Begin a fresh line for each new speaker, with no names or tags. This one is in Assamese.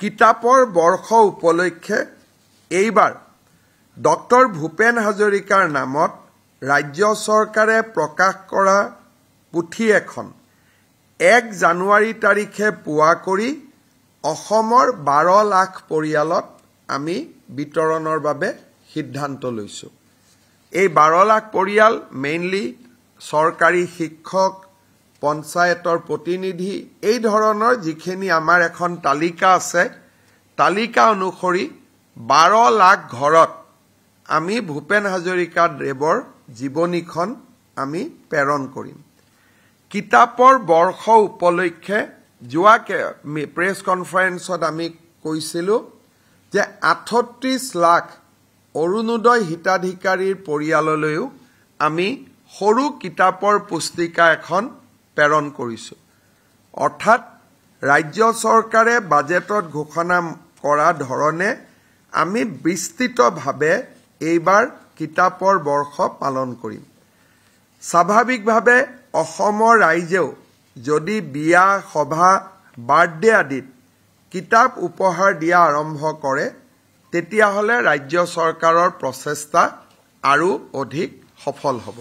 কিতাপৰ বৰ্ষ উপলক্ষে এইবাৰ ডক্টৰ ভূপেন হাজৰিকাৰ নামত ৰাজ্য চৰকাৰে প্ৰকাশ কৰা পুথি এখন 1 জানুৱাৰী তাৰিখে পুৱা কৰি অসমৰ 12 লাখ পৰিয়ালত আমি বিতৰণৰ বাবে সিদ্ধান্ত লৈছো। এই 12 লাখ পৰিয়াল মেইনলি চৰকাৰী শিক্ষক, পঞ্চায়তৰ প্ৰতিনিধি, এই ধৰণৰ যিখিনি আমাৰ এখন তালিকা আছে, তালিকা অনুসৰি 12 লাখ ঘৰত আমি ভূপেন হাজৰিকা দেৱৰ জীৱনীখন আমি প্ৰেৰণ কৰিম। কিতাপৰ বৰ্ষ উপলক্ষে যোৱা প্ৰেছ কনফাৰেন্সত আমি কৈছিলো যে 38 লাখ অৰুণোদয় হিতাধিকাৰীৰ পৰিয়াললৈও আমি সৰু কিতাপৰ পুস্তিকা এখন প্ৰেৰণ কৰিছো। অৰ্থাৎ ৰাজ্য চৰকাৰে বাজেটত ঘোষণা কৰা ধৰণে আমি বিস্তৃতভাৱে এইবাৰ কিতাপৰ বৰ্ষ পালন কৰিম। স্বাভাৱিকভাৱে অসমৰ ৰাইজেও যদি বিয়া, সভা, বাৰ্থডে আদিত কিতাপ উপহাৰ দিয়া আৰম্ভ কৰে, তেতিয়াহ'লে ৰাজ্য চৰকাৰৰ প্ৰচেষ্টা আৰু অধিক সফল হ'ব।